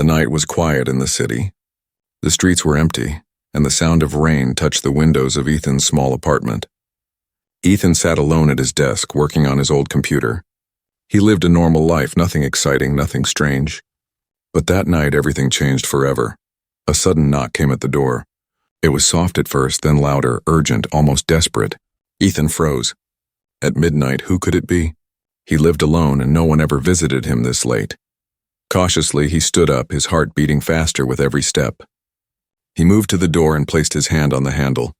The night was quiet in the city. The streets were empty, and the sound of rain touched the windows of Ethan's small apartment. Ethan sat alone at his desk, working on his old computer. He lived a normal life, nothing exciting, nothing strange. But that night, everything changed forever. A sudden knock came at the door. It was soft at first, then louder, urgent, almost desperate. Ethan froze. At midnight, who could it be? He lived alone, and no one ever visited him this late. Cautiously, he stood up, his heart beating faster with every step. He moved to the door and placed his hand on the handle.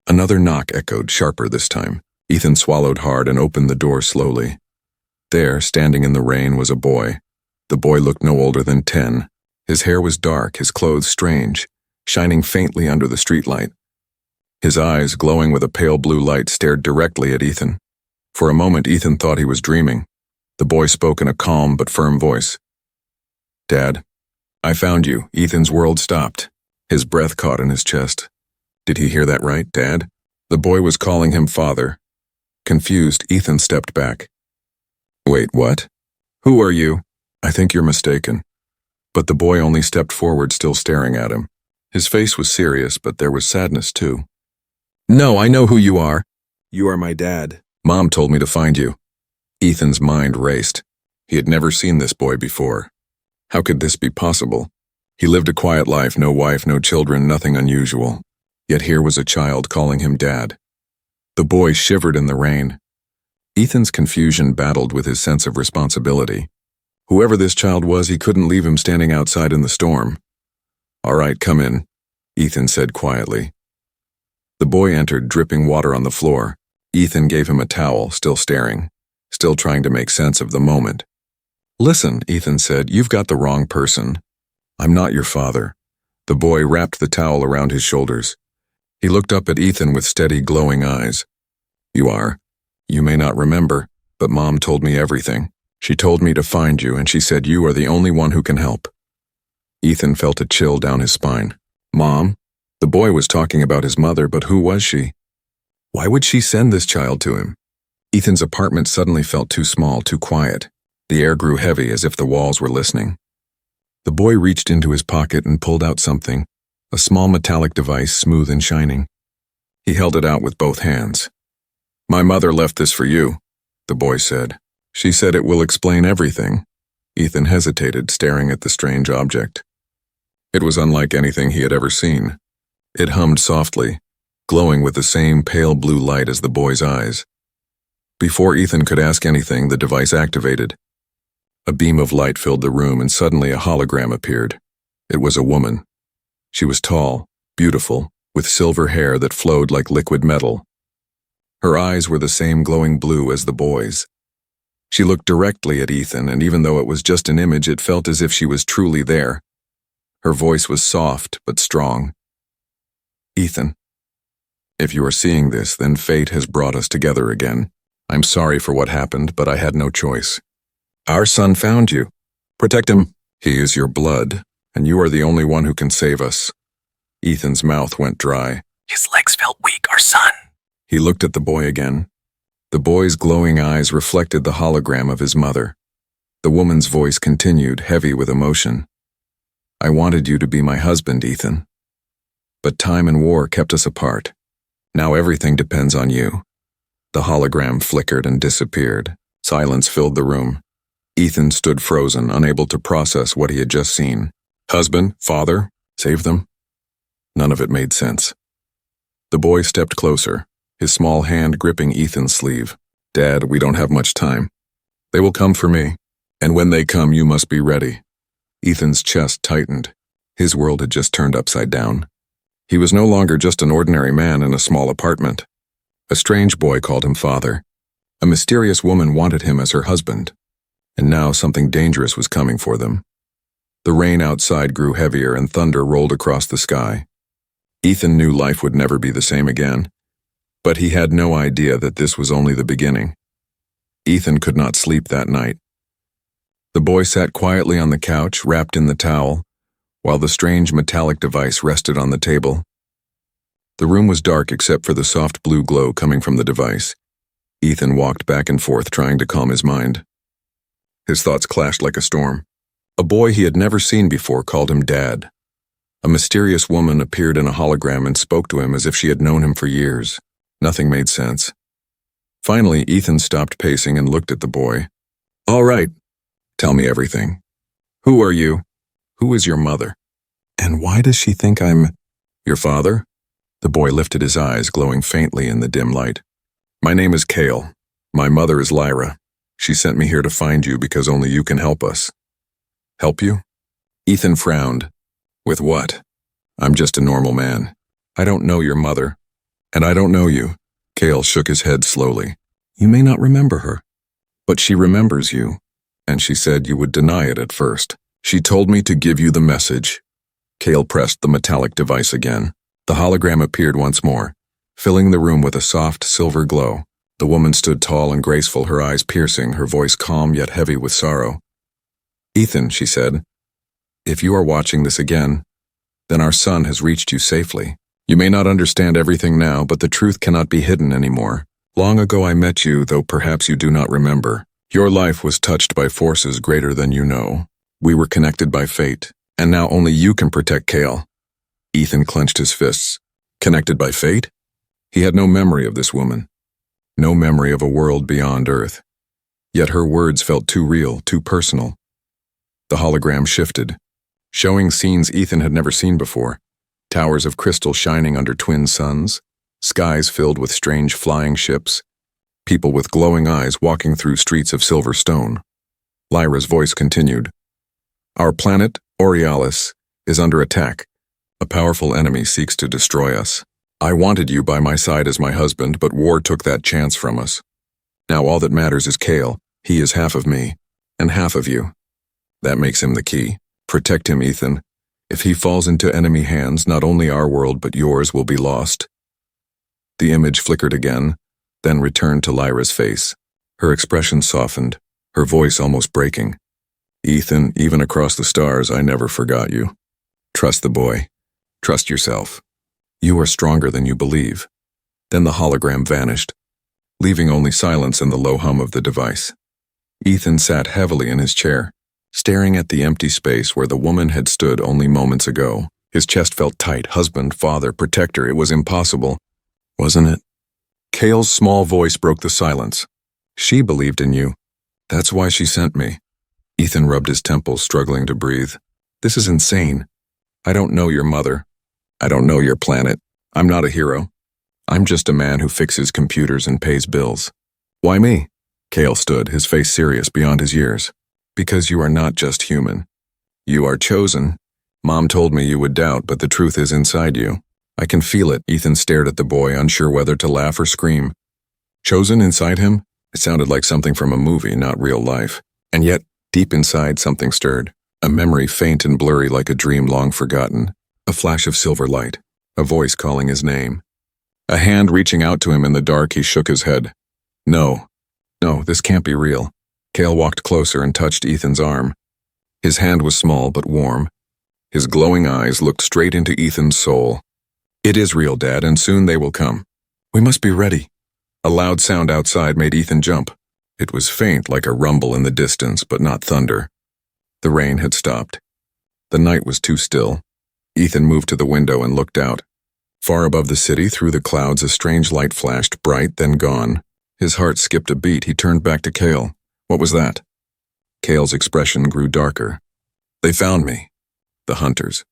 Another knock echoed, sharper this time. Ethan swallowed hard and opened the door slowly. There, standing in the rain, was a boy. The boy looked no older than 10. His hair was dark, his clothes strange, shining faintly under the streetlight. His eyes, glowing with a pale blue light, stared directly at Ethan. For a moment, Ethan thought he was dreaming. The boy spoke in a calm but firm voice. "Dad, I found you." Ethan's world stopped. His breath caught in his chest. Did he hear that right, Dad? The boy was calling him father. Confused, Ethan stepped back. "Wait, what? Who are you?" "I think you're mistaken." But the boy only stepped forward, still staring at him. His face was serious, but there was sadness too. "No, I know who you are. You are my dad. Mom told me to find you." Ethan's mind raced. He had never seen this boy before. How could this be possible? He lived a quiet life, no wife, no children, nothing unusual. Yet here was a child calling him dad. The boy shivered in the rain. Ethan's confusion battled with his sense of responsibility. Whoever this child was, he couldn't leave him standing outside in the storm. "All right, come in," Ethan said quietly. The boy entered, dripping water on the floor. Ethan gave him a towel, still staring, still trying to make sense of the moment. "Listen," Ethan said, "you've got the wrong person. I'm not your father." The boy wrapped the towel around his shoulders. He looked up at Ethan with steady, glowing eyes. "You are. You may not remember, but Mom told me everything. She told me to find you, and she said you are the only one who can help." Ethan felt a chill down his spine. Mom? The boy was talking about his mother, but who was she? Why would she send this child to him? Ethan's apartment suddenly felt too small, too quiet. The air grew heavy, as if the walls were listening. The boy reached into his pocket and pulled out something, a small metallic device, smooth and shining. He held it out with both hands. "My mother left this for you," the boy said. "She said it will explain everything." Ethan hesitated, staring at the strange object. It was unlike anything he had ever seen. It hummed softly, glowing with the same pale blue light as the boy's eyes. Before Ethan could ask anything, the device activated. A beam of light filled the room, and suddenly a hologram appeared. It was a woman. She was tall, beautiful, with silver hair that flowed like liquid metal. Her eyes were the same glowing blue as the boy's. She looked directly at Ethan, and even though it was just an image, it felt as if she was truly there. Her voice was soft but strong. "Ethan, if you are seeing this, then fate has brought us together again. I'm sorry for what happened, but I had no choice. Our son found you. Protect him. He is your blood, and you are the only one who can save us." Ethan's mouth went dry. "His legs felt weak, our son." He looked at the boy again. The boy's glowing eyes reflected the hologram of his mother. The woman's voice continued, heavy with emotion. "I wanted you to be my husband, Ethan. But time and war kept us apart. Now everything depends on you." The hologram flickered and disappeared. Silence filled the room. Ethan stood frozen, unable to process what he had just seen. Husband, father, save them? None of it made sense. The boy stepped closer, his small hand gripping Ethan's sleeve. "Dad, we don't have much time. They will come for me, and when they come, you must be ready." Ethan's chest tightened. His world had just turned upside down. He was no longer just an ordinary man in a small apartment. A strange boy called him father. A mysterious woman wanted him as her husband. And now something dangerous was coming for them. The rain outside grew heavier and thunder rolled across the sky. Ethan knew life would never be the same again. But he had no idea that this was only the beginning. Ethan could not sleep that night. The boy sat quietly on the couch, wrapped in the towel, while the strange metallic device rested on the table. The room was dark except for the soft blue glow coming from the device. Ethan walked back and forth, trying to calm his mind. His thoughts clashed like a storm. A boy he had never seen before called him Dad. A mysterious woman appeared in a hologram and spoke to him as if she had known him for years. Nothing made sense. Finally, Ethan stopped pacing and looked at the boy. "All right, tell me everything. Who are you? Who is your mother? And why does she think I'm your father?" The boy lifted his eyes, glowing faintly in the dim light. "My name is Kale. My mother is Lyra. She sent me here to find you because only you can help us." "Help you?" Ethan frowned. "With what? I'm just a normal man. I don't know your mother. And I don't know you." Kale shook his head slowly. "You may not remember her, but she remembers you, and she said you would deny it at first. She told me to give you the message." Kale pressed the metallic device again. The hologram appeared once more, filling the room with a soft silver glow. The woman stood tall and graceful, her eyes piercing, her voice calm yet heavy with sorrow. "Ethan," she said, "if you are watching this again, then our son has reached you safely. You may not understand everything now, but the truth cannot be hidden anymore. Long ago I met you, though perhaps you do not remember. Your life was touched by forces greater than you know. We were connected by fate, and now only you can protect Kale." Ethan clenched his fists. Connected by fate? He had no memory of this woman. No memory of a world beyond Earth. Yet her words felt too real, too personal. The hologram shifted, showing scenes Ethan had never seen before. Towers of crystal shining under twin suns, skies filled with strange flying ships, people with glowing eyes walking through streets of silver stone. Lyra's voice continued. "Our planet, Aurealis, is under attack. A powerful enemy seeks to destroy us. I wanted you by my side as my husband, but war took that chance from us. Now all that matters is Kale. He is half of me, and half of you. That makes him the key. Protect him, Ethan. If he falls into enemy hands, not only our world but yours will be lost." The image flickered again, then returned to Lyra's face. Her expression softened, her voice almost breaking. "Ethan, even across the stars, I never forgot you. Trust the boy. Trust yourself. You are stronger than you believe." Then the hologram vanished, leaving only silence and the low hum of the device. Ethan sat heavily in his chair, staring at the empty space where the woman had stood only moments ago. His chest felt tight. Husband, father, protector. It was impossible, wasn't it? Kale's small voice broke the silence. "She believed in you. That's why she sent me." Ethan rubbed his temples, struggling to breathe. "This is insane. I don't know your mother. I don't know your planet. I'm not a hero. I'm just a man who fixes computers and pays bills." "Why me?" Kale stood, his face serious beyond his years. "Because you are not just human. You are chosen. Mom told me you would doubt, but the truth is inside you. I can feel it." Ethan stared at the boy, unsure whether to laugh or scream. Chosen inside him? It sounded like something from a movie, not real life. And yet, deep inside, something stirred. A memory faint and blurry like a dream long forgotten. A flash of silver light. A voice calling his name. A hand reaching out to him in the dark. He shook his head. No, this can't be real." Kale walked closer and touched Ethan's arm. His hand was small but warm. His glowing eyes looked straight into Ethan's soul. "It is real, Dad, and soon they will come. We must be ready." A loud sound outside made Ethan jump. It was faint, like a rumble in the distance, but not thunder. The rain had stopped. The night was too still. Ethan moved to the window and looked out. Far above the city, through the clouds, a strange light flashed, bright, then gone. His heart skipped a beat. He turned back to Kale. "What was that?" Kale's expression grew darker. "They found me. The hunters.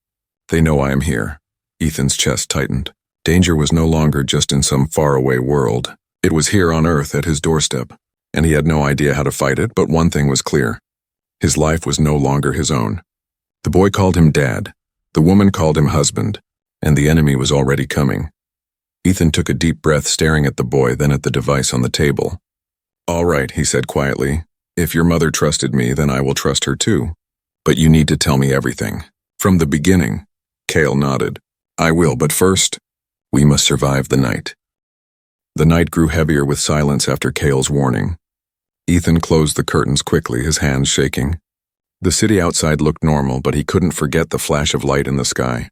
They know I am here." Ethan's chest tightened. Danger was no longer just in some faraway world. It was here on Earth at his doorstep, and he had no idea how to fight it, but one thing was clear. His life was no longer his own. The boy called him Dad. The woman called him husband, and the enemy was already coming. Ethan took a deep breath, staring at the boy, then at the device on the table. "All right," he said quietly. "If your mother trusted me, then I will trust her too. But you need to tell me everything. From the beginning." Kale nodded. "I will, but first, we must survive the night." The night grew heavier with silence after Kale's warning. Ethan closed the curtains quickly, his hands shaking. The city outside looked normal, but he couldn't forget the flash of light in the sky.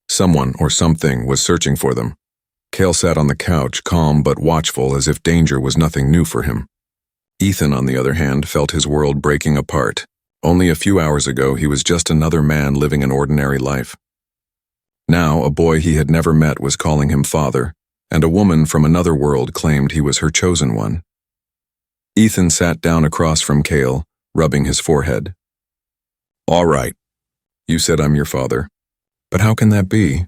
Someone or something was searching for them. Kale sat on the couch, calm but watchful, as if danger was nothing new for him. Ethan, on the other hand, felt his world breaking apart. Only a few hours ago, he was just another man living an ordinary life. Now, a boy he had never met was calling him father, and a woman from another world claimed he was her chosen one. Ethan sat down across from Cale, rubbing his forehead. "All right. You said I'm your father. But how can that be?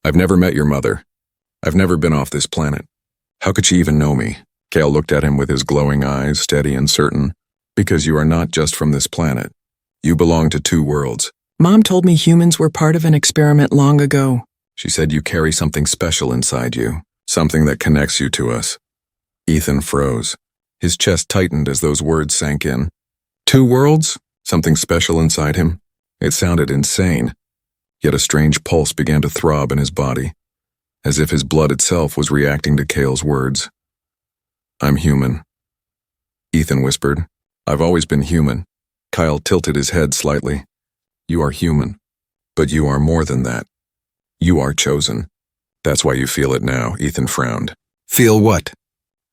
I've never met your mother. I've never been off this planet. How could she even know me?" Cale looked at him with his glowing eyes, steady and certain. "Because you are not just from this planet. You belong to two worlds." Mom told me humans were part of an experiment long ago. She said you carry something special inside you, something that connects you to us. Ethan froze. His chest tightened as those words sank in. Two worlds? Something special inside him? It sounded insane. Yet a strange pulse began to throb in his body, as if his blood itself was reacting to Cale's words. "I'm human," Ethan whispered. "I've always been human." Kyle tilted his head slightly. "You are human, but you are more than that. You are chosen. That's why you feel it now," Ethan frowned. "Feel what?"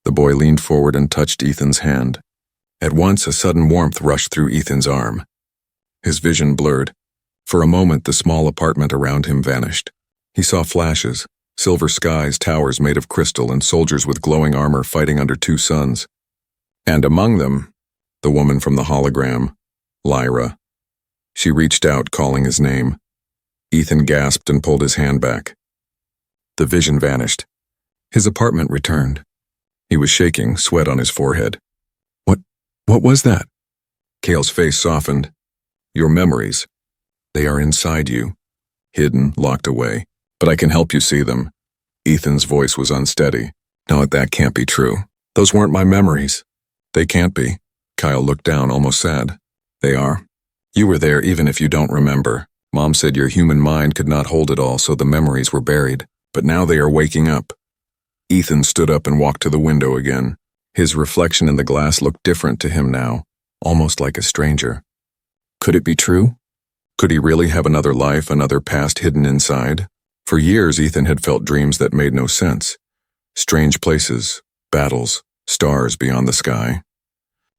The boy leaned forward and touched Ethan's hand. At once, a sudden warmth rushed through Ethan's arm. His vision blurred. For a moment, the small apartment around him vanished. He saw flashes, silver skies, towers made of crystal, and soldiers with glowing armor fighting under two suns. And among them, the woman from the hologram, Lyra. She reached out, calling his name. Ethan gasped and pulled his hand back. The vision vanished. His apartment returned. He was shaking, sweat on his forehead. What was that?" Cale's face softened. "Your memories. They are inside you, hidden, locked away. But I can help you see them." Ethan's voice was unsteady. "No, that can't be true. Those weren't my memories." "They can't be." Kyle looked down, almost sad. "They are. You were there even if you don't remember. Mom said your human mind could not hold it all, so the memories were buried. But now they are waking up." Ethan stood up and walked to the window again. His reflection in the glass looked different to him now, almost like a stranger. Could it be true? Could he really have another life, another past hidden inside? For years, Ethan had felt dreams that made no sense. Strange places, battles, stars beyond the sky.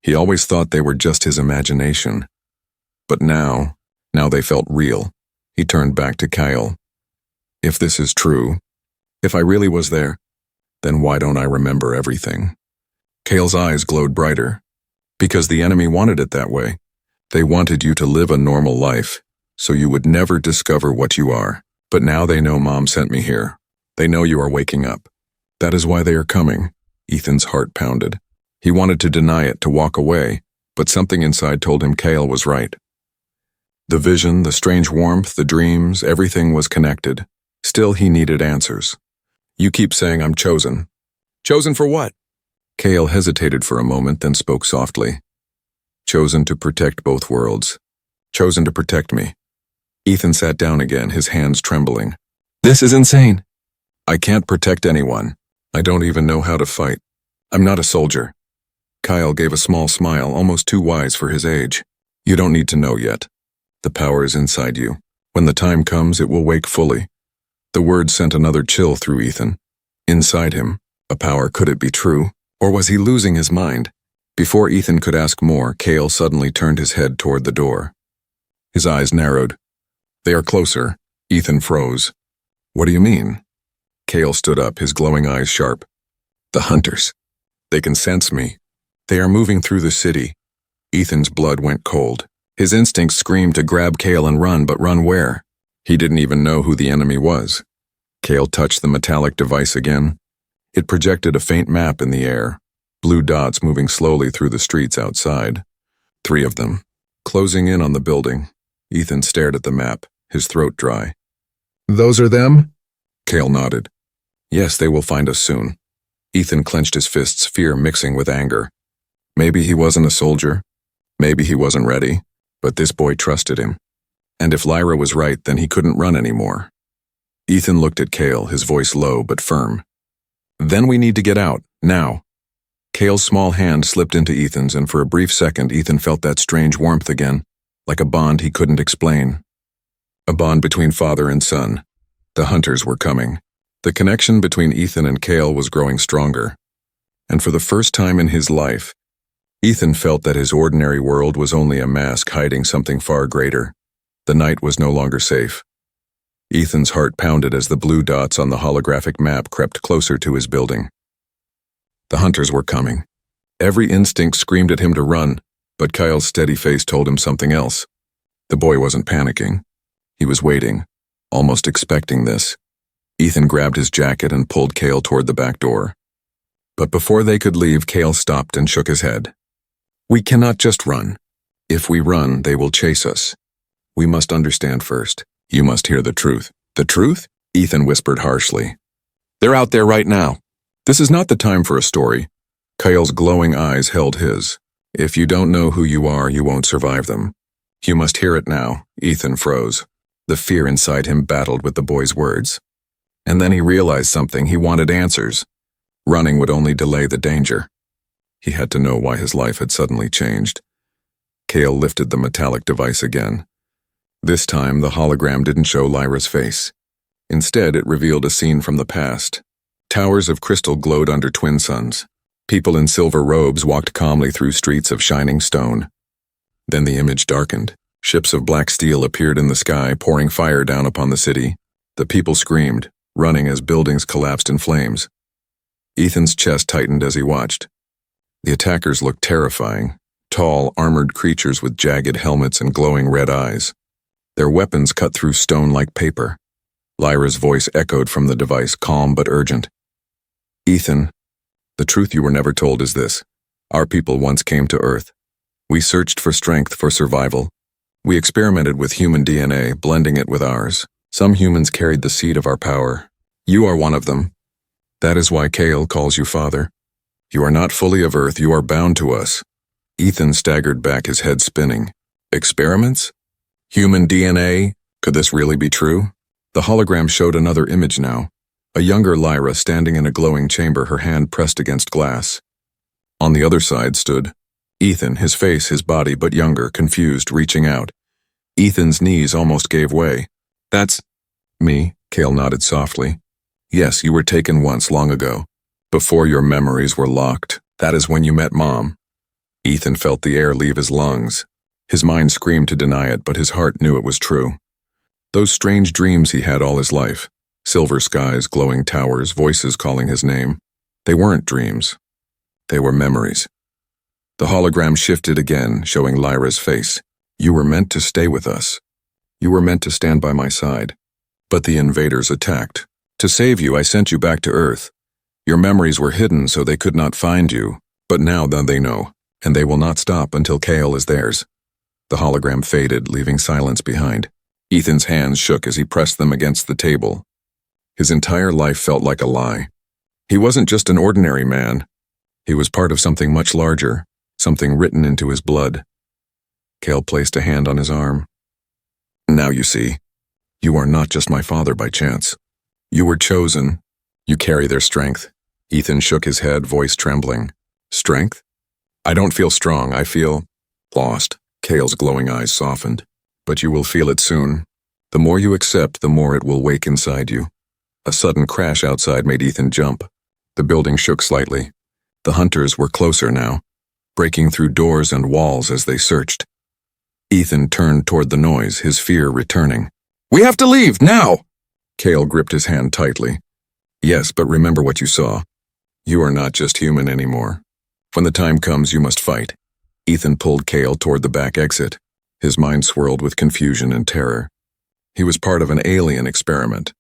He always thought they were just his imagination. But now they felt real. He turned back to Kyle. "If this is true, if I really was there, then why don't I remember everything?" Cale's eyes glowed brighter. "Because the enemy wanted it that way. They wanted you to live a normal life, so you would never discover what you are. But now they know Mom sent me here. They know you are waking up. That is why they are coming." Ethan's heart pounded. He wanted to deny it, to walk away, but something inside told him Cale was right. The vision, the strange warmth, the dreams, everything was connected. Still, he needed answers. "You keep saying I'm chosen." "Chosen for what?" Cale hesitated for a moment, then spoke softly. "Chosen to protect both worlds. Chosen to protect me." Ethan sat down again, his hands trembling. "This is insane." "I can't protect anyone. I don't even know how to fight. I'm not a soldier." Kyle gave a small smile, almost too wise for his age. "You don't need to know yet. The power is inside you. When the time comes, it will wake fully." The word sent another chill through Ethan. Inside him, a power. Could it be true? Or was he losing his mind? Before Ethan could ask more, Cale suddenly turned his head toward the door. His eyes narrowed. "They are closer." Ethan froze. "What do you mean?" Cale stood up, his glowing eyes sharp. "The hunters. They can sense me. They are moving through the city." Ethan's blood went cold. His instincts screamed to grab Cale and run, but run where? He didn't even know who the enemy was. Cale touched the metallic device again. It projected a faint map in the air, blue dots moving slowly through the streets outside. 3 of them, closing in on the building. Ethan stared at the map, his throat dry. "Those are them?" Cale nodded. "Yes, they will find us soon." Ethan clenched his fists, fear mixing with anger. Maybe he wasn't a soldier. Maybe he wasn't ready. But this boy trusted him. And if Lyra was right, then he couldn't run anymore. Ethan looked at Cale, his voice low but firm. "Then we need to get out, now." Cale's small hand slipped into Ethan's, and for a brief second, Ethan felt that strange warmth again, like a bond he couldn't explain. A bond between father and son. The hunters were coming. The connection between Ethan and Cale was growing stronger. And for the first time in his life, Ethan felt that his ordinary world was only a mask hiding something far greater. The night was no longer safe. Ethan's heart pounded as the blue dots on the holographic map crept closer to his building. The hunters were coming. Every instinct screamed at him to run, but Kyle's steady face told him something else. The boy wasn't panicking. He was waiting, almost expecting this. Ethan grabbed his jacket and pulled Kale toward the back door. But before they could leave, Kale stopped and shook his head. "We cannot just run. If we run, they will chase us. We must understand first. You must hear the truth." "The truth?" Ethan whispered harshly. "They're out there right now." "This is not the time for a story." Kyle's glowing eyes held his. "If you don't know who you are, you won't survive them. You must hear it now." Ethan froze. The fear inside him battled with the boy's words. And then he realized something. He wanted answers. Running would only delay the danger. He had to know why his life had suddenly changed. Kale lifted the metallic device again. This time, the hologram didn't show Lyra's face. Instead, it revealed a scene from the past. Towers of crystal glowed under twin suns. People in silver robes walked calmly through streets of shining stone. Then the image darkened. Ships of black steel appeared in the sky, pouring fire down upon the city. The people screamed, running as buildings collapsed in flames. Ethan's chest tightened as he watched. The attackers looked terrifying, tall, armored creatures with jagged helmets and glowing red eyes. Their weapons cut through stone like paper. Lyra's voice echoed from the device, calm but urgent. "Ethan, the truth you were never told is this. Our people once came to Earth. We searched for strength, for survival. We experimented with human DNA, blending it with ours. Some humans carried the seed of our power. You are one of them. That is why Kale calls you father. You are not fully of Earth, you are bound to us." Ethan staggered back, his head spinning. Experiments? Human DNA? Could this really be true? The hologram showed another image now. A younger Lyra standing in a glowing chamber, her hand pressed against glass. On the other side stood Ethan, his face, his body, but younger, confused, reaching out. Ethan's knees almost gave way. "That's me," Kale nodded softly. "Yes, you were taken once, long ago. Before your memories were locked. That is when you met Mom." Ethan felt the air leave his lungs. His mind screamed to deny it, but his heart knew it was true. Those strange dreams he had all his life. Silver skies, glowing towers, voices calling his name. They weren't dreams. They were memories. The hologram shifted again, showing Lyra's face. "You were meant to stay with us. You were meant to stand by my side. But the invaders attacked. To save you, I sent you back to Earth. Your memories were hidden so they could not find you, but now they know, and they will not stop until Kale is theirs." The hologram faded, leaving silence behind. Ethan's hands shook as he pressed them against the table. His entire life felt like a lie. He wasn't just an ordinary man. He was part of something much larger, something written into his blood. Kale placed a hand on his arm. "Now you see, you are not just my father by chance. You were chosen. You carry their strength." Ethan shook his head, voice trembling. "Strength? I don't feel strong, I feel lost." Kale's glowing eyes softened. "But you will feel it soon. The more you accept, the more it will wake inside you." A sudden crash outside made Ethan jump. The building shook slightly. The hunters were closer now, breaking through doors and walls as they searched. Ethan turned toward the noise, his fear returning. "We have to leave, now!" Kale gripped his hand tightly. "Yes, but remember what you saw. You are not just human anymore. When the time comes, you must fight." Ethan pulled Kale toward the back exit. His mind swirled with confusion and terror. He was part of an alien experiment.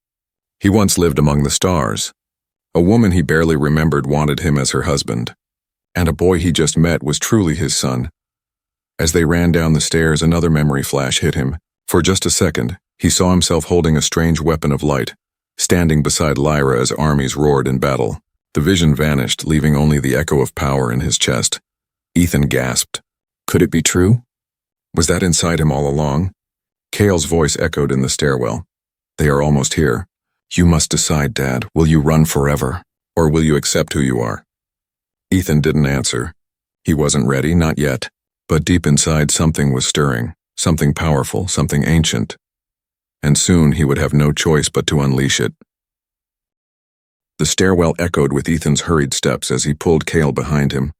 He once lived among the stars. A woman he barely remembered wanted him as her husband. And a boy he just met was truly his son. As they ran down the stairs, another memory flash hit him. For just a second, he saw himself holding a strange weapon of light, standing beside Lyra as armies roared in battle. The vision vanished, leaving only the echo of power in his chest. Ethan gasped. Could it be true? Was that inside him all along? Kale's voice echoed in the stairwell. "They are almost here. You must decide, Dad. Will you run forever? Or will you accept who you are?" Ethan didn't answer. He wasn't ready, not yet. But deep inside, something was stirring. Something powerful, something ancient. And soon he would have no choice but to unleash it. The stairwell echoed with Ethan's hurried steps as he pulled Kale behind him.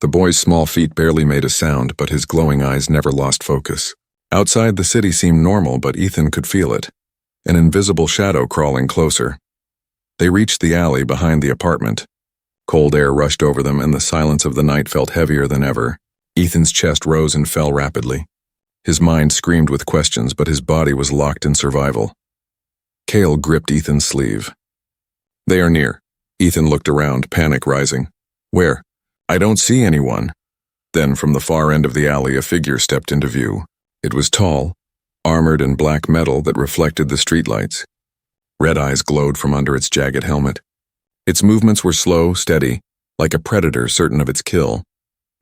The boy's small feet barely made a sound, but his glowing eyes never lost focus. Outside, the city seemed normal, but Ethan could feel it. An invisible shadow crawling closer. They reached the alley behind the apartment. Cold air rushed over them, and the silence of the night felt heavier than ever. Ethan's chest rose and fell rapidly. His mind screamed with questions, but his body was locked in survival. Cale gripped Ethan's sleeve. "They are near." Ethan looked around, panic rising. "Where?" "I don't see anyone." Then from the far end of the alley a figure stepped into view. It was tall, armored in black metal that reflected the streetlights. Red eyes glowed from under its jagged helmet. Its movements were slow, steady, like a predator certain of its kill.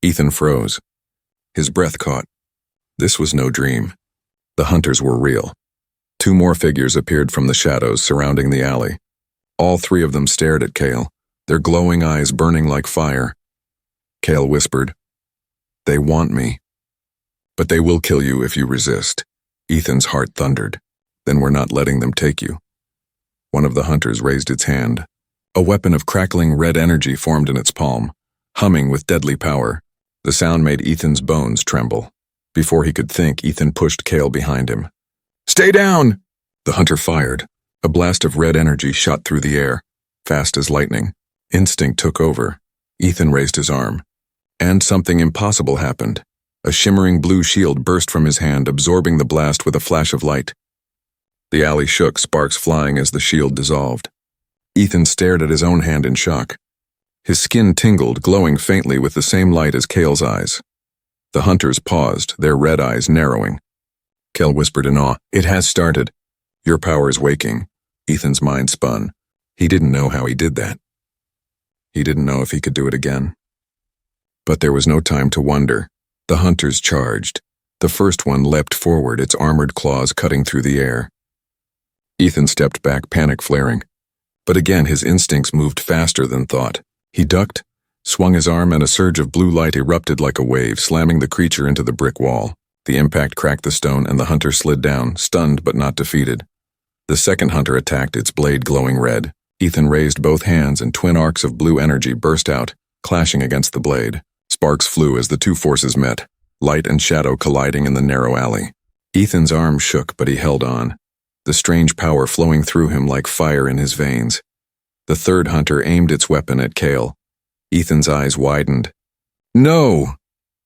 Ethan froze. His breath caught. This was no dream. The hunters were real. 2 more figures appeared from the shadows surrounding the alley. All 3 of them stared at Cale, their glowing eyes burning like fire. Cale whispered, "They want me. But they will kill you if you resist." Ethan's heart thundered. "Then we're not letting them take you." One of the hunters raised its hand. A weapon of crackling red energy formed in its palm, humming with deadly power. The sound made Ethan's bones tremble. Before he could think, Ethan pushed Cale behind him. "Stay down!" The hunter fired. A blast of red energy shot through the air, fast as lightning. Instinct took over. Ethan raised his arm. And something impossible happened. A shimmering blue shield burst from his hand, absorbing the blast with a flash of light. The alley shook, sparks flying as the shield dissolved. Ethan stared at his own hand in shock. His skin tingled, glowing faintly with the same light as Cale's eyes. The hunters paused, their red eyes narrowing. Cale whispered in awe, "It has started. Your power is waking." Ethan's mind spun. He didn't know how he did that. He didn't know if he could do it again. But there was no time to wonder. The hunters charged. The first one leapt forward, its armored claws cutting through the air. Ethan stepped back, panic flaring. But again his instincts moved faster than thought. He ducked, swung his arm, and a surge of blue light erupted like a wave, slamming the creature into the brick wall. The impact cracked the stone, and the hunter slid down, stunned but not defeated. The second hunter attacked, its blade glowing red. Ethan raised both hands, and twin arcs of blue energy burst out, clashing against the blade. Sparks flew as the 2 forces met, light and shadow colliding in the narrow alley. Ethan's arm shook, but he held on, the strange power flowing through him like fire in his veins. The third hunter aimed its weapon at Cale. Ethan's eyes widened. "No!"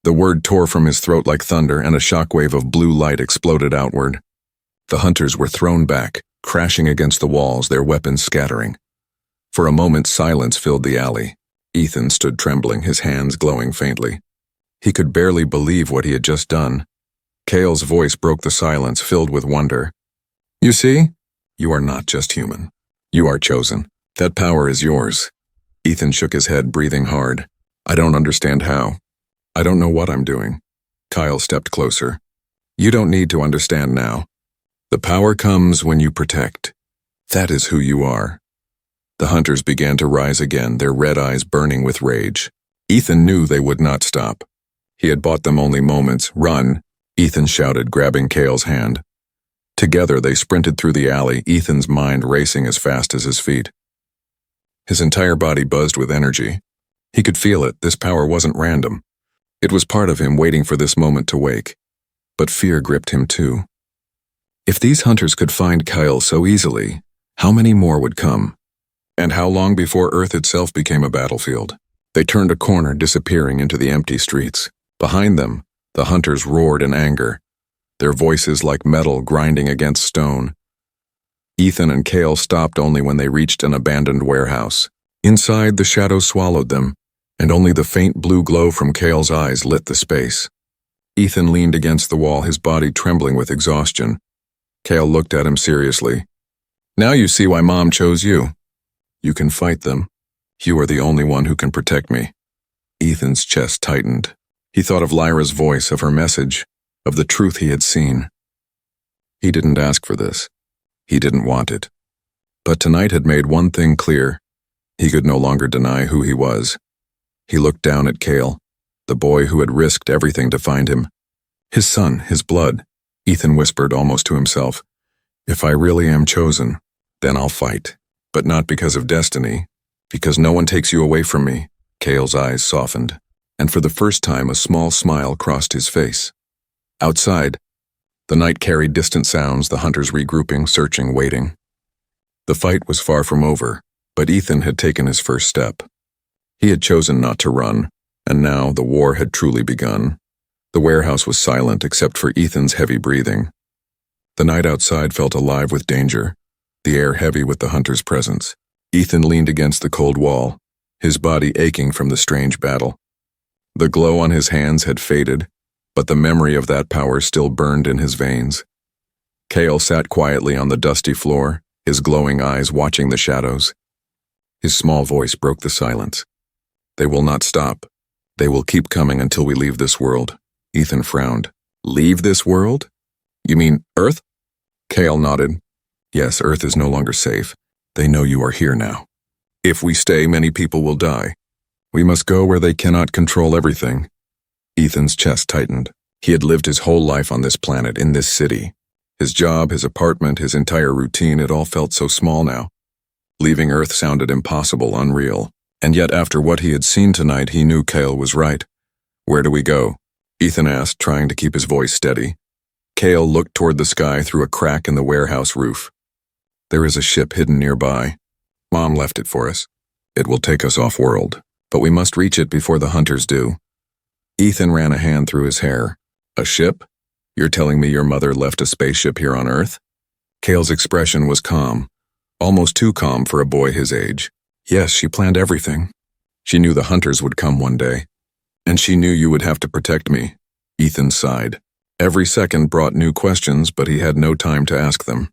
The word tore from his throat like thunder, and a shockwave of blue light exploded outward. The hunters were thrown back, crashing against the walls, their weapons scattering. For a moment, silence filled the alley. Ethan stood trembling, his hands glowing faintly. He could barely believe what he had just done. Cale's voice broke the silence, filled with wonder. "You see? You are not just human. You are chosen. That power is yours." Ethan shook his head, breathing hard. "I don't understand how. I don't know what I'm doing." Kyle stepped closer. "You don't need to understand now. The power comes when you protect. That is who you are." The hunters began to rise again, their red eyes burning with rage. Ethan knew they would not stop. He had bought them only moments. "Run!" Ethan shouted, grabbing Cale's hand. Together they sprinted through the alley, Ethan's mind racing as fast as his feet. His entire body buzzed with energy. He could feel it. This power wasn't random. It was part of him, waiting for this moment to wake. But fear gripped him too. If these hunters could find Kyle so easily, how many more would come? And how long before Earth itself became a battlefield? They turned a corner, disappearing into the empty streets. Behind them, the hunters roared in anger, their voices like metal grinding against stone. Ethan and Cale stopped only when they reached an abandoned warehouse. Inside, the shadows swallowed them, and only the faint blue glow from Cale's eyes lit the space. Ethan leaned against the wall, his body trembling with exhaustion. Cale looked at him seriously. "Now you see why Mom chose you. You can fight them. You are the only one who can protect me." Ethan's chest tightened. He thought of Lyra's voice, of her message, of the truth he had seen. He didn't ask for this. He didn't want it. But tonight had made one thing clear. He could no longer deny who he was. He looked down at Cale, the boy who had risked everything to find him. His son, his blood. Ethan whispered almost to himself, "If I really am chosen, then I'll fight. But not because of destiny, because no one takes you away from me." Cale's eyes softened. and for the first time a small smile crossed his face. Outside, the night carried distant sounds, the hunters regrouping, searching, waiting. The fight was far from over, but Ethan had taken his first step. He had chosen not to run, and now the war had truly begun. The warehouse was silent except for Ethan's heavy breathing. The night outside felt alive with danger, the air heavy with the hunter's presence. Ethan leaned against the cold wall, his body aching from the strange battle. The glow on his hands had faded, but the memory of that power still burned in his veins. Cale sat quietly on the dusty floor, his glowing eyes watching the shadows. His small voice broke the silence. "They will not stop. They will keep coming until we leave this world." Ethan frowned. "Leave this world? You mean Earth?" Cale nodded. "Yes, Earth is no longer safe. They know you are here now. If we stay, many people will die. We must go where they cannot control everything." Ethan's chest tightened. He had lived his whole life on this planet, in this city. His job, his apartment, his entire routine, it all felt so small now. Leaving Earth sounded impossible, unreal. And yet after what he had seen tonight, he knew Cale was right. "Where do we go?" Ethan asked, trying to keep his voice steady. Cale looked toward the sky through a crack in the warehouse roof. "There is a ship hidden nearby. Mom left it for us. It will take us off-world, but we must reach it before the hunters do." Ethan ran a hand through his hair. "A ship? You're telling me your mother left a spaceship here on Earth?" Cale's expression was calm, almost too calm for a boy his age. "Yes, she planned everything. She knew the hunters would come one day. And she knew you would have to protect me." Ethan sighed. Every second brought new questions, but he had no time to ask them.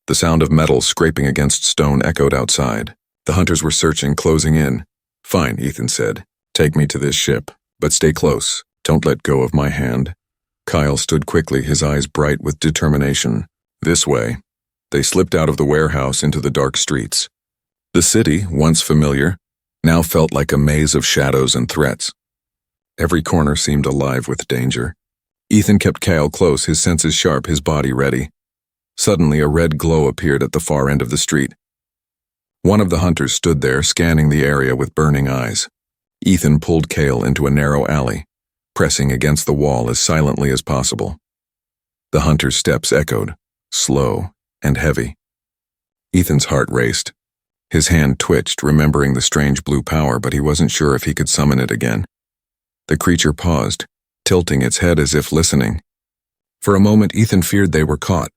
The sound of metal scraping against stone echoed outside. The hunters were searching, closing in. "Fine," Ethan said. "Take me to this ship, but stay close. Don't let go of my hand." Kyle stood quickly, his eyes bright with determination. "This way." They slipped out of the warehouse into the dark streets. The city, once familiar, now felt like a maze of shadows and threats. Every corner seemed alive with danger. Ethan kept Cale close, his senses sharp, his body ready. Suddenly, a red glow appeared at the far end of the street. One of the hunters stood there, scanning the area with burning eyes. Ethan pulled Cale into a narrow alley, pressing against the wall as silently as possible. The hunter's steps echoed, slow and heavy. Ethan's heart raced. His hand twitched, remembering the strange blue power, but he wasn't sure if he could summon it again. The creature paused, tilting its head as if listening. For a moment, Ethan feared they were caught.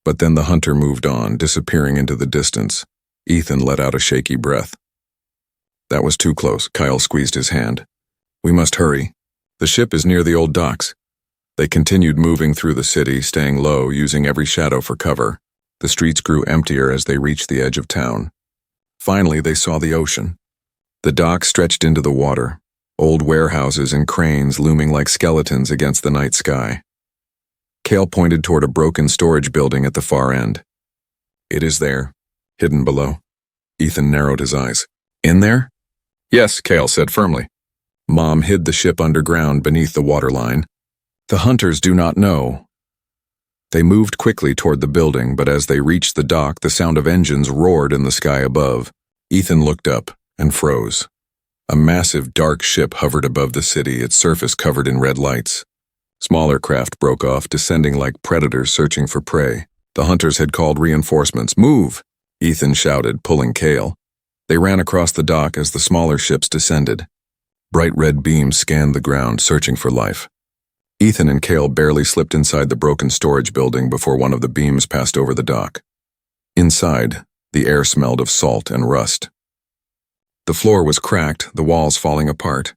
But then the hunter moved on, disappearing into the distance. Ethan let out a shaky breath. That was too close. Kyle squeezed his hand. "We must hurry. The ship is near the old docks." They continued moving through the city, staying low, using every shadow for cover. The streets grew emptier as they reached the edge of town. Finally, they saw the ocean. The docks stretched into the water, old warehouses and cranes looming like skeletons against the night sky. Cale pointed toward a broken storage building at the far end. "It is there, hidden below." Ethan narrowed his eyes. "In there?" "Yes," Cale said firmly. "Mom hid the ship underground beneath the waterline. The hunters do not know." They moved quickly toward the building, but as they reached the dock, the sound of engines roared in the sky above. Ethan looked up and froze. A massive, dark ship hovered above the city, its surface covered in red lights. Smaller craft broke off, descending like predators searching for prey. The hunters had called reinforcements. "Move!" Ethan shouted, pulling Cale. They ran across the dock as the smaller ships descended. Bright red beams scanned the ground, searching for life. Ethan and Cale barely slipped inside the broken storage building before one of the beams passed over the dock. Inside, the air smelled of salt and rust. The floor was cracked, the walls falling apart.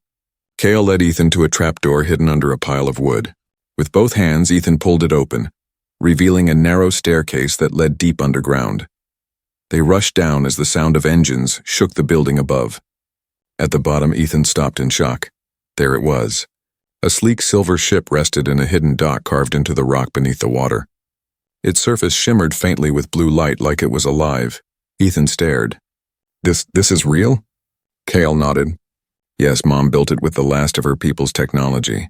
Cale led Ethan to a trapdoor hidden under a pile of wood. With both hands, Ethan pulled it open, revealing a narrow staircase that led deep underground. They rushed down as the sound of engines shook the building above. At the bottom, Ethan stopped in shock. There it was. A sleek silver ship rested in a hidden dock carved into the rock beneath the water. Its surface shimmered faintly with blue light like it was alive. Ethan stared. This is real?" Cale nodded. "Yes, Mom built it with the last of her people's technology.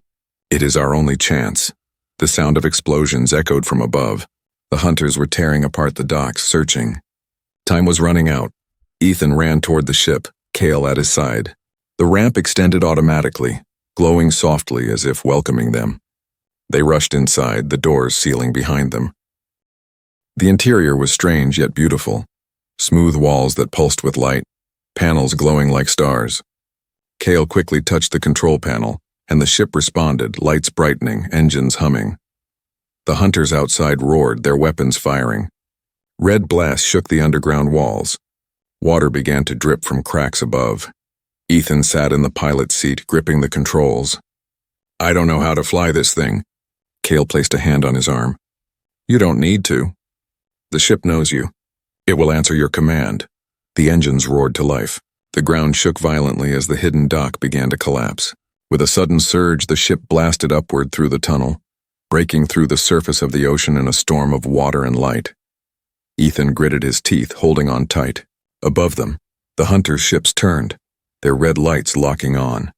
It is our only chance." The sound of explosions echoed from above. The hunters were tearing apart the docks, searching. Time was running out. Ethan ran toward the ship, Cale at his side. The ramp extended automatically, glowing softly as if welcoming them. They rushed inside, the doors sealing behind them. The interior was strange yet beautiful. Smooth walls that pulsed with light, panels glowing like stars. Kale quickly touched the control panel, and the ship responded, lights brightening, engines humming. The hunters outside roared, their weapons firing. Red blasts shook the underground walls. Water began to drip from cracks above. Ethan sat in the pilot's seat, gripping the controls. "I don't know how to fly this thing." Kale placed a hand on his arm. "You don't need to. The ship knows you. It will answer your command." The engines roared to life. The ground shook violently as the hidden dock began to collapse. With a sudden surge, the ship blasted upward through the tunnel, breaking through the surface of the ocean in a storm of water and light. Ethan gritted his teeth, holding on tight. Above them, the hunters' ships turned, their red lights locking on.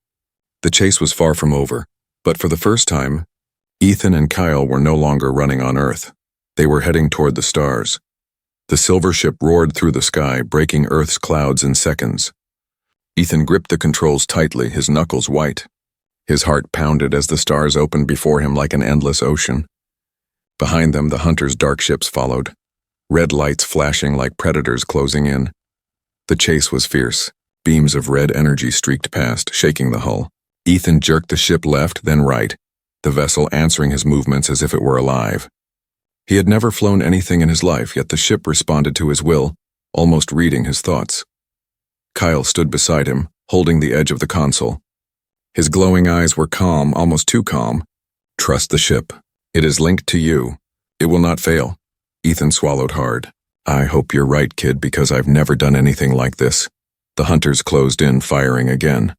The chase was far from over, but for the first time, Ethan and Kyle were no longer running on Earth. They were heading toward the stars. The silver ship roared through the sky, breaking Earth's clouds in seconds. Ethan gripped the controls tightly, his knuckles white. His heart pounded as the stars opened before him like an endless ocean. Behind them, the hunters' dark ships followed, red lights flashing like predators closing in. The chase was fierce. Beams of red energy streaked past, shaking the hull. Ethan jerked the ship left, then right, the vessel answering his movements as if it were alive. He had never flown anything in his life, yet the ship responded to his will, almost reading his thoughts. Kyle stood beside him, holding the edge of the console. His glowing eyes were calm, almost too calm. "Trust the ship. It is linked to you. It will not fail." Ethan swallowed hard. "I hope you're right, kid, because I've never done anything like this." The hunters closed in, firing again.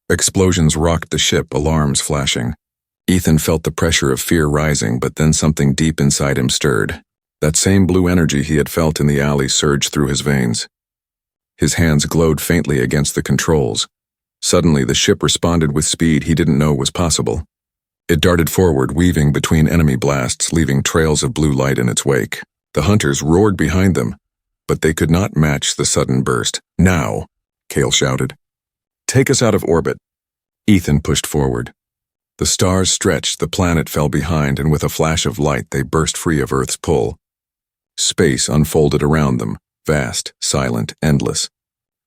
Explosions rocked the ship, alarms flashing. Ethan felt the pressure of fear rising, but then something deep inside him stirred. That same blue energy he had felt in the alley surged through his veins. His hands glowed faintly against the controls. Suddenly, the ship responded with speed he didn't know was possible. It darted forward, weaving between enemy blasts, leaving trails of blue light in its wake. The hunters roared behind them, but they could not match the sudden burst. "Now!" Kale shouted. "Take us out of orbit." Ethan pushed forward. The stars stretched, the planet fell behind, and with a flash of light they burst free of Earth's pull. Space unfolded around them, vast, silent, endless.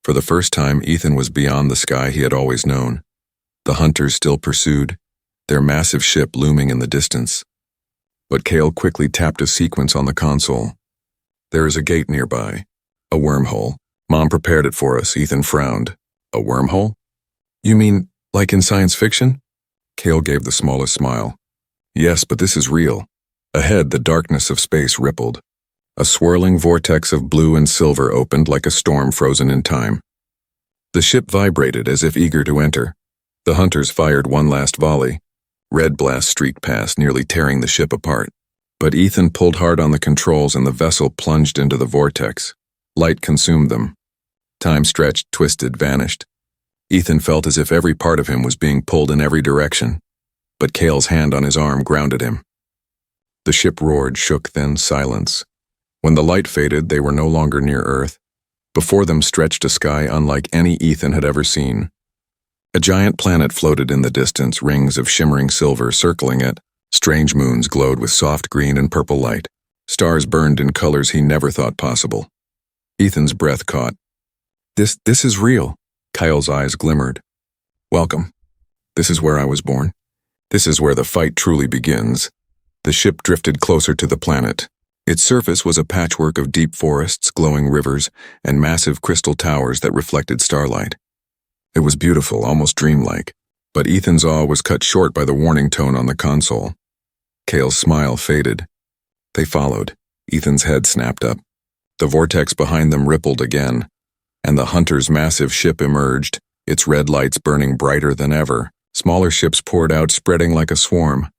For the first time, Ethan was beyond the sky he had always known. The hunters still pursued, their massive ship looming in the distance. But Kale quickly tapped a sequence on the console. "There is a gate nearby. A wormhole. Mom prepared it for us." Ethan frowned. "A wormhole? You mean, like in science fiction?" Kale gave the smallest smile. "Yes, but this is real." Ahead, the darkness of space rippled. A swirling vortex of blue and silver opened like a storm frozen in time. The ship vibrated as if eager to enter. The hunters fired one last volley. Red blasts streaked past, nearly tearing the ship apart. But Ethan pulled hard on the controls and the vessel plunged into the vortex. Light consumed them. Time stretched, twisted, vanished. Ethan felt as if every part of him was being pulled in every direction. But Kale's hand on his arm grounded him. The ship roared, shook, then silence. When the light faded, they were no longer near Earth. Before them stretched a sky unlike any Ethan had ever seen. A giant planet floated in the distance, rings of shimmering silver circling it. Strange moons glowed with soft green and purple light. Stars burned in colors he never thought possible. Ethan's breath caught. This is real." Kyle's eyes glimmered. "Welcome. This is where I was born. This is where the fight truly begins." The ship drifted closer to the planet. Its surface was a patchwork of deep forests, glowing rivers, and massive crystal towers that reflected starlight. It was beautiful, almost dreamlike, but Ethan's awe was cut short by the warning tone on the console. Kale's smile faded. They followed. Ethan's head snapped up. The vortex behind them rippled again, and the hunter's massive ship emerged, its red lights burning brighter than ever. Smaller ships poured out, spreading like a swarm.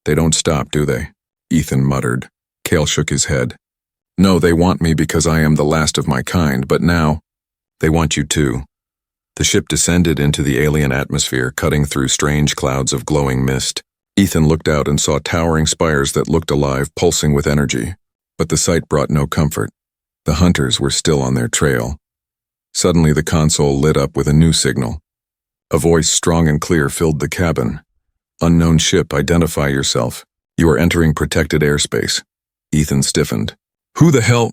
"They don't stop, do they?" Ethan muttered. Kale shook his head. "No, they want me because I am the last of my kind, but now, they want you too." The ship descended into the alien atmosphere, cutting through strange clouds of glowing mist. Ethan looked out and saw towering spires that looked alive, pulsing with energy. But the sight brought no comfort. The hunters were still on their trail. Suddenly the console lit up with a new signal. A voice strong and clear filled the cabin. Unknown ship, identify yourself. You are entering protected airspace. Ethan stiffened. Who the hell?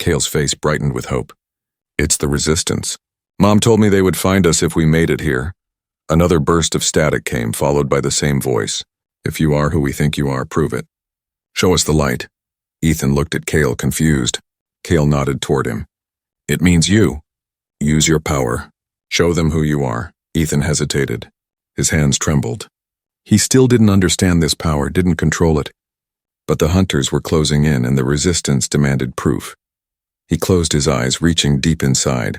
Kale's face brightened with hope. It's the Resistance. Mom told me they would find us if we made it here. Another burst of static came, followed by the same voice. If you are who we think you are, prove it. Show us the light. Ethan looked at Kale, confused. Kale nodded toward him. It means you. Use your power. Show them who you are. Ethan hesitated. His hands trembled. He still didn't understand this power, didn't control it. But the hunters were closing in, and the Resistance demanded proof. He closed his eyes, reaching deep inside.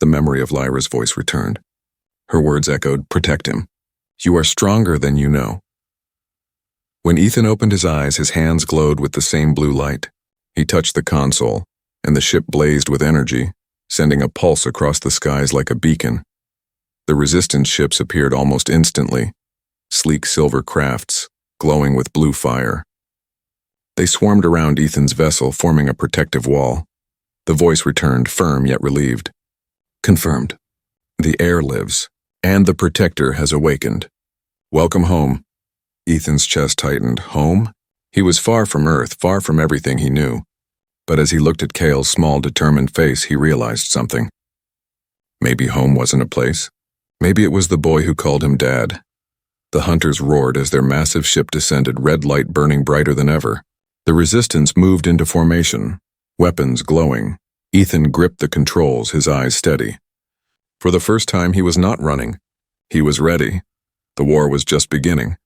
The memory of Lyra's voice returned. Her words echoed, protect him. You are stronger than you know. When Ethan opened his eyes, his hands glowed with the same blue light. He touched the console, and the ship blazed with energy, sending a pulse across the skies like a beacon. The Resistance ships appeared almost instantly, sleek silver crafts, glowing with blue fire. They swarmed around Ethan's vessel, forming a protective wall. The voice returned, firm yet relieved. Confirmed. The heir lives, and the Protector has awakened. Welcome home. Ethan's chest tightened. Home? He was far from Earth, far from everything he knew. But as he looked at Kale's small, determined face, he realized something. Maybe home wasn't a place. Maybe it was the boy who called him Dad. The hunters roared as their massive ship descended, red light burning brighter than ever. The Resistance moved into formation, weapons glowing. Ethan gripped the controls, his eyes steady. For the first time, he was not running. He was ready. The war was just beginning.